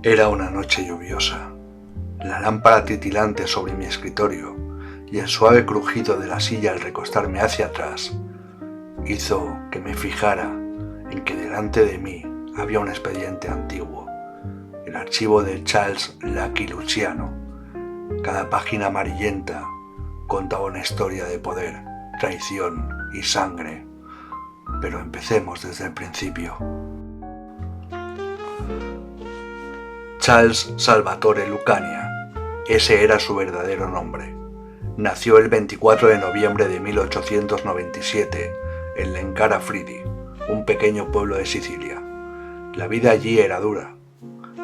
Era una noche lluviosa. La lámpara titilante sobre mi escritorio y el suave crujido de la silla al recostarme hacia atrás hizo que me fijara en que delante de mí había un expediente antiguo, el archivo de Charles Lucky Luciano. Cada página amarillenta contaba una historia de poder, traición y sangre. Pero empecemos desde el principio. Charles Salvatore Lucania, ese era su verdadero nombre. Nació el 24 de noviembre de 1897 en Lencara Fridi, un pequeño pueblo de Sicilia. La vida allí era dura,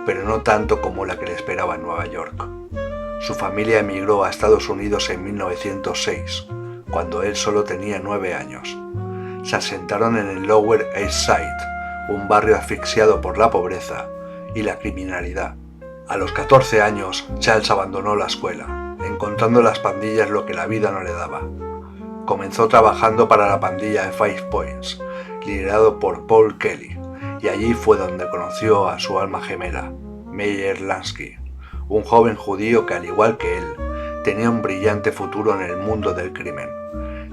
pero no tanto como la que le esperaba en Nueva York. Su familia emigró a Estados Unidos en 1906, cuando él solo tenía 9 años. Se asentaron en el Lower East Side, un barrio asfixiado por la pobreza y la criminalidad. A los 14 años, Charles abandonó la escuela, encontrando en las pandillas lo que la vida no le daba. Comenzó trabajando para la pandilla de Five Points, liderado por Paul Kelly, y allí fue donde conoció a su alma gemela, Meyer Lansky, un joven judío que, al igual que él, tenía un brillante futuro en el mundo del crimen.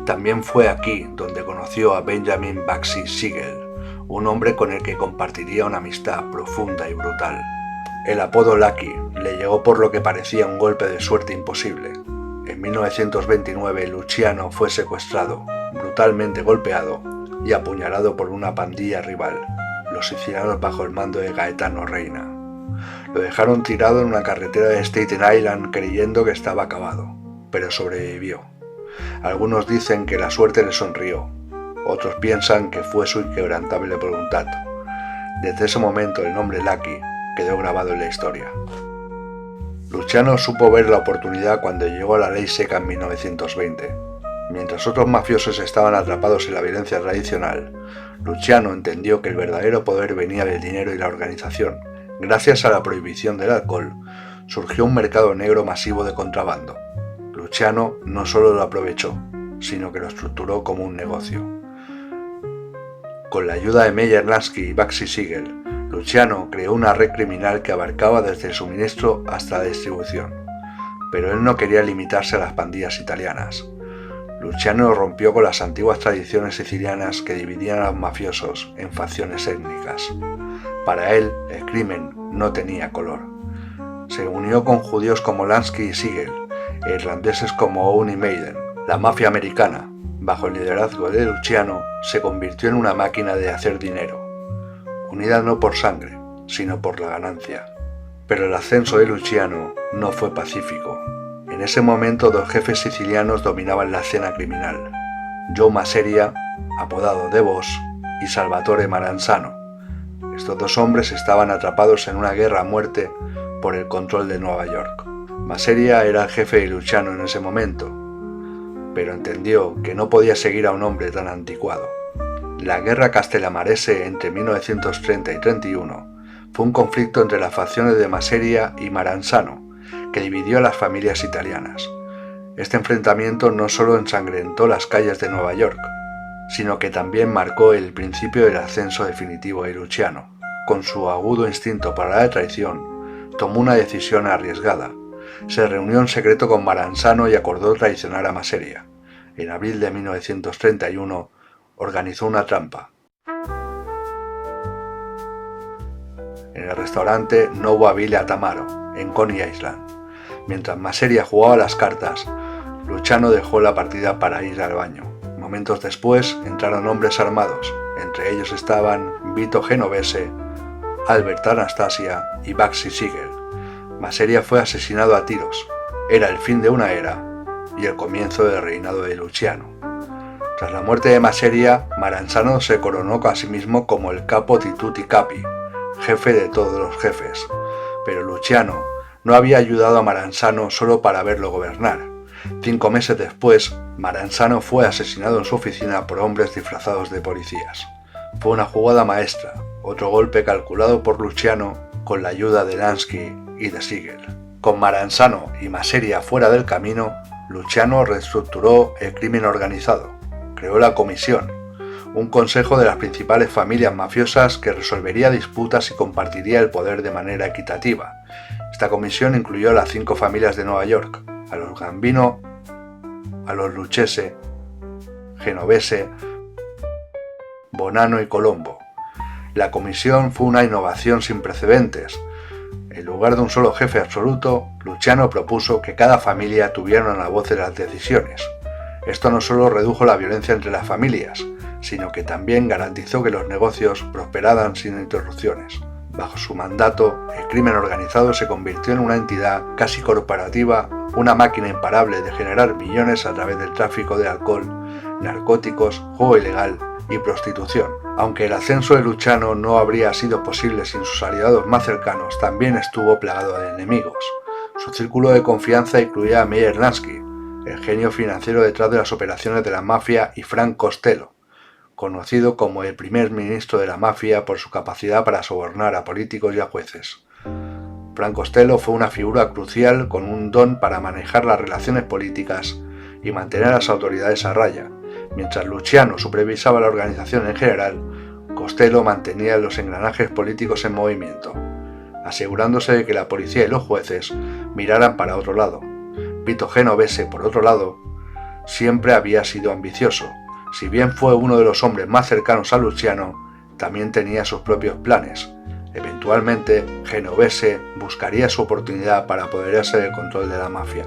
También fue aquí donde conoció a Benjamin Bugsy Siegel, un hombre con el que compartiría una amistad profunda y brutal. El apodo Lucky le llegó por lo que parecía un golpe de suerte imposible. En 1929 Luciano fue secuestrado, brutalmente golpeado y apuñalado por una pandilla rival, los sicilianos bajo el mando de Gaetano Reina. Lo dejaron tirado en una carretera de Staten Island creyendo que estaba acabado, pero sobrevivió. Algunos dicen que la suerte le sonrió, otros piensan que fue su inquebrantable voluntad. Desde ese momento el nombre Lucky quedó grabado en la historia. Luciano supo ver la oportunidad cuando llegó la ley seca en 1920. Mientras otros mafiosos estaban atrapados en la violencia tradicional, Luciano entendió que el verdadero poder venía del dinero y la organización. Gracias a la prohibición del alcohol, surgió un mercado negro masivo de contrabando. Luciano no solo lo aprovechó, sino que lo estructuró como un negocio. Con la ayuda de Meyer Lansky y Bugsy Siegel, Luciano creó una red criminal que abarcaba desde el suministro hasta la distribución. Pero él no quería limitarse a las pandillas italianas. Luciano rompió con las antiguas tradiciones sicilianas que dividían a los mafiosos en facciones étnicas. Para él, el crimen no tenía color. Se unió con judíos como Lansky y Siegel, e irlandeses como Owen y Maiden. La mafia americana, bajo el liderazgo de Luciano, se convirtió en una máquina de hacer dinero, unida no por sangre, sino por la ganancia. Pero el ascenso de Luciano no fue pacífico. En ese momento dos jefes sicilianos dominaban la escena criminal: Joe Maseria, apodado The Boss, y Salvatore Maranzano. Estos dos hombres estaban atrapados en una guerra a muerte por el control de Nueva York. Maseria era el jefe de Luciano en ese momento, pero entendió que no podía seguir a un hombre tan anticuado. La guerra castellamarese entre 1930 y 31 fue un conflicto entre las facciones de Maseria y Maranzano, que dividió a las familias italianas. Este enfrentamiento no solo ensangrentó las calles de Nueva York, sino que también marcó el principio del ascenso definitivo de Luciano. Con su agudo instinto para la traición, tomó una decisión arriesgada. Se reunió en secreto con Maranzano y acordó traicionar a Maseria. En abril de 1931 organizó una trampa. En el restaurante Nova Villa Tamaro, en Coney Island. Mientras Maseria jugaba las cartas, Luciano dejó la partida para ir al baño. Momentos después entraron hombres armados, entre ellos estaban Vito Genovese, Albert Anastasia y Bugsy Siegel. Maseria fue asesinado a tiros. Era el fin de una era y el comienzo del reinado de Luciano. Tras la muerte de Maseria, Maranzano se coronó a sí mismo como el capo di tutti capi, jefe de todos los jefes. Pero Luciano no había ayudado a Maranzano solo para verlo gobernar. 5 meses después, Maranzano fue asesinado en su oficina por hombres disfrazados de policías. Fue una jugada maestra, otro golpe calculado por Luciano con la ayuda de Lansky y de Siegel. Con Maranzano y Maseria fuera del camino, Luciano reestructuró el crimen organizado. Creó la Comisión, un consejo de las principales familias mafiosas que resolvería disputas y compartiría el poder de manera equitativa. Esta comisión incluyó a las 5 familias de Nueva York, a los Gambino, a los Lucchese, Genovese, Bonanno y Colombo. La comisión fue una innovación sin precedentes. En lugar de un solo jefe absoluto, Luciano propuso que cada familia tuviera una voz en las decisiones. Esto no solo redujo la violencia entre las familias, sino que también garantizó que los negocios prosperaran sin interrupciones. Bajo su mandato, el crimen organizado se convirtió en una entidad casi corporativa, una máquina imparable de generar millones a través del tráfico de alcohol, narcóticos, juego ilegal y prostitución. Aunque el ascenso de Luciano no habría sido posible sin sus aliados más cercanos, también estuvo plagado de enemigos. Su círculo de confianza incluía a Meyer Lansky, el genio financiero detrás de las operaciones de la mafia, y Frank Costello, conocido como el primer ministro de la mafia por su capacidad para sobornar a políticos y a jueces. Frank Costello fue una figura crucial con un don para manejar las relaciones políticas y mantener a las autoridades a raya. Mientras Luciano supervisaba la organización en general, Costello mantenía los engranajes políticos en movimiento, asegurándose de que la policía y los jueces miraran para otro lado. Vito Genovese, por otro lado, siempre había sido ambicioso. Si bien fue uno de los hombres más cercanos a Luciano, también tenía sus propios planes. Eventualmente, Genovese buscaría su oportunidad para apoderarse del control de la mafia.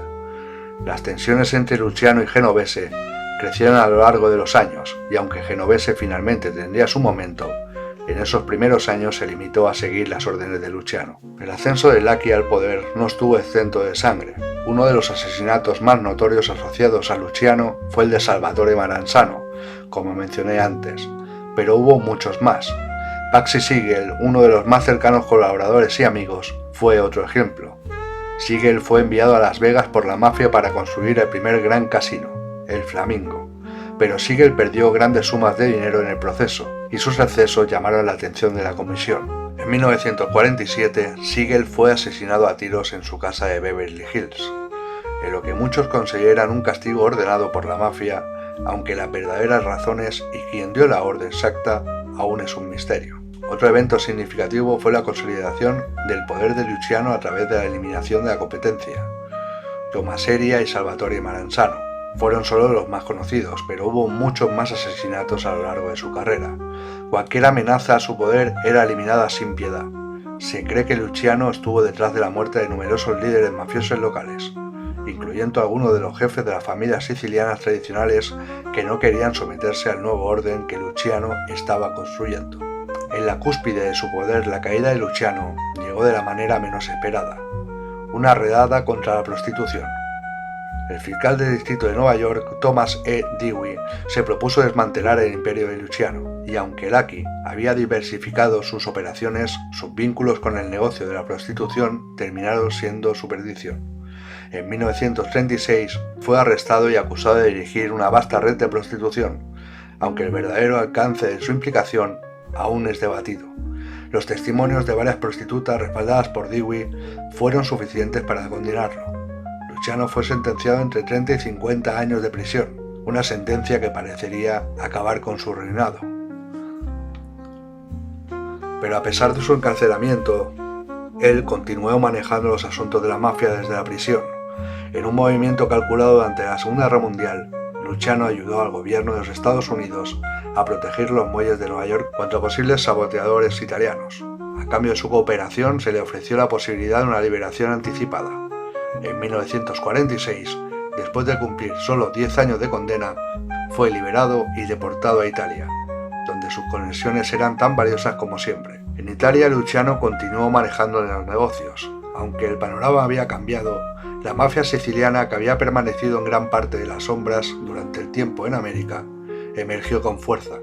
Las tensiones entre Luciano y Genovese crecieron a lo largo de los años, y aunque Genovese finalmente tendría su momento, en esos primeros años se limitó a seguir las órdenes de Luciano. El ascenso de Lucky al poder no estuvo exento de sangre. Uno de los asesinatos más notorios asociados a Luciano fue el de Salvatore Maranzano, como mencioné antes, pero hubo muchos más. Bugsy Siegel, uno de los más cercanos colaboradores y amigos, fue otro ejemplo. Siegel fue enviado a Las Vegas por la mafia para construir el primer gran casino, el Flamingo, pero Siegel perdió grandes sumas de dinero en el proceso, y sus excesos llamaron la atención de la comisión. En 1947, Siegel fue asesinado a tiros en su casa de Beverly Hills, en lo que muchos consideran un castigo ordenado por la mafia, aunque las verdaderas razones y quien dio la orden exacta aún es un misterio. Otro evento significativo fue la consolidación del poder de Luciano a través de la eliminación de la competencia. Tomaseria y Salvatore Maranzano fueron solo los más conocidos, pero hubo muchos más asesinatos a lo largo de su carrera. Cualquier amenaza a su poder era eliminada sin piedad. Se cree que Luciano estuvo detrás de la muerte de numerosos líderes mafiosos locales, incluyendo algunos de los jefes de las familias sicilianas tradicionales que no querían someterse al nuevo orden que Luciano estaba construyendo. En la cúspide de su poder, la caída de Luciano llegó de la manera menos esperada: una redada contra la prostitución. El fiscal del distrito de Nueva York, Thomas E. Dewey, se propuso desmantelar el imperio de Luciano, y aunque Lucky había diversificado sus operaciones, sus vínculos con el negocio de la prostitución terminaron siendo su perdición. En 1936 fue arrestado y acusado de dirigir una vasta red de prostitución, aunque el verdadero alcance de su implicación aún es debatido. Los testimonios de varias prostitutas respaldadas por Dewey fueron suficientes para condenarlo. Luciano fue sentenciado entre 30 y 50 años de prisión, una sentencia que parecería acabar con su reinado. Pero a pesar de su encarcelamiento, él continuó manejando los asuntos de la mafia desde la prisión. En un movimiento calculado durante la Segunda Guerra Mundial, Luciano ayudó al gobierno de los Estados Unidos a proteger los muelles de Nueva York contra posibles saboteadores italianos. A cambio de su cooperación se le ofreció la posibilidad de una liberación anticipada. En 1946, después de cumplir solo 10 años de condena, fue liberado y deportado a Italia, donde sus conexiones eran tan valiosas como siempre. En Italia, Luciano continuó manejando los negocios. Aunque el panorama había cambiado, la mafia siciliana, que había permanecido en gran parte de las sombras durante el tiempo en América, emergió con fuerza.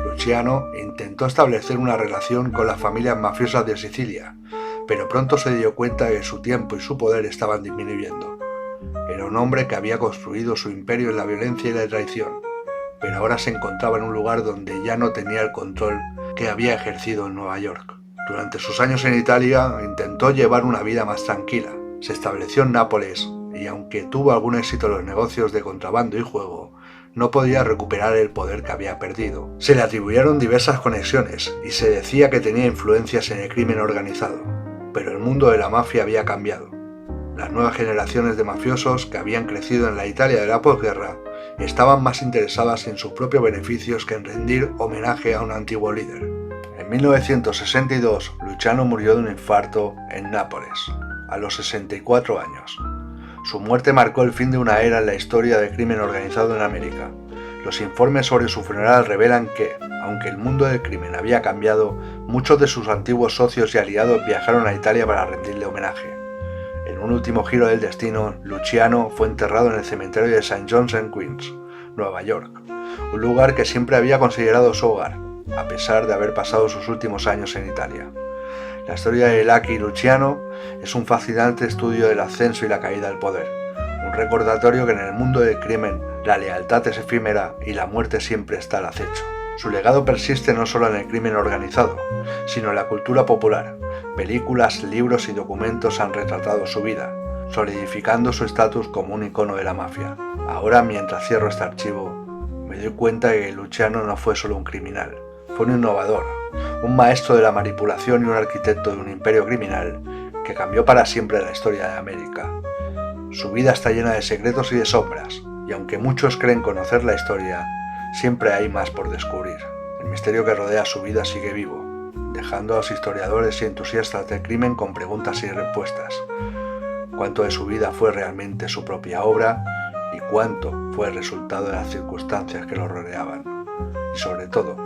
Luciano intentó establecer una relación con las familias mafiosas de Sicilia, pero pronto se dio cuenta de que su tiempo y su poder estaban disminuyendo. Era un hombre que había construido su imperio en la violencia y la traición, pero ahora se encontraba en un lugar donde ya no tenía el control que había ejercido en Nueva York. Durante sus años en Italia intentó llevar una vida más tranquila. Se estableció en Nápoles y, aunque tuvo algún éxito en los negocios de contrabando y juego, no podía recuperar el poder que había perdido. Se le atribuyeron diversas conexiones y se decía que tenía influencias en el crimen organizado, pero el mundo de la mafia había cambiado. Las nuevas generaciones de mafiosos que habían crecido en la Italia de la posguerra estaban más interesadas en sus propios beneficios que en rendir homenaje a un antiguo líder. En 1962, Luciano murió de un infarto en Nápoles, a los 64 años. Su muerte marcó el fin de una era en la historia del crimen organizado en América. Los informes sobre su funeral revelan que, aunque el mundo del crimen había cambiado, muchos de sus antiguos socios y aliados viajaron a Italia para rendirle homenaje. En un último giro del destino, Luciano fue enterrado en el cementerio de St. John's en Queens, Nueva York, un lugar que siempre había considerado su hogar, a pesar de haber pasado sus últimos años en Italia. La historia de Lucky Luciano es un fascinante estudio del ascenso y la caída del poder, un recordatorio que en el mundo del crimen la lealtad es efímera y la muerte siempre está al acecho. Su legado persiste no solo en el crimen organizado, sino en la cultura popular. Películas, libros y documentos han retratado su vida, solidificando su estatus como un icono de la mafia. Ahora, mientras cierro este archivo, me doy cuenta de que Luciano no fue solo un criminal, fue un innovador, un maestro de la manipulación y un arquitecto de un imperio criminal que cambió para siempre la historia de América. Su vida está llena de secretos y de sombras, y aunque muchos creen conocer la historia, siempre hay más por descubrir. El misterio que rodea su vida sigue vivo, dejando a los historiadores y entusiastas del crimen con preguntas y respuestas. ¿Cuánto de su vida fue realmente su propia obra y cuánto fue el resultado de las circunstancias que lo rodeaban? Y sobre todo,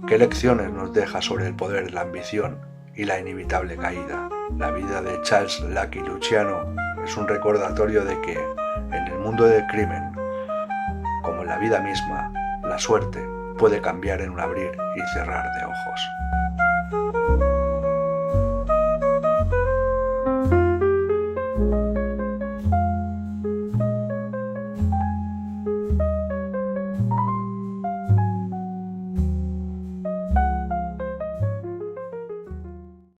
¿qué lecciones nos deja sobre el poder, la ambición y la inevitable caída? La vida de Charles Lucky Luciano es un recordatorio de que, en el mundo del crimen, como en la vida misma, la suerte puede cambiar en un abrir y cerrar de ojos.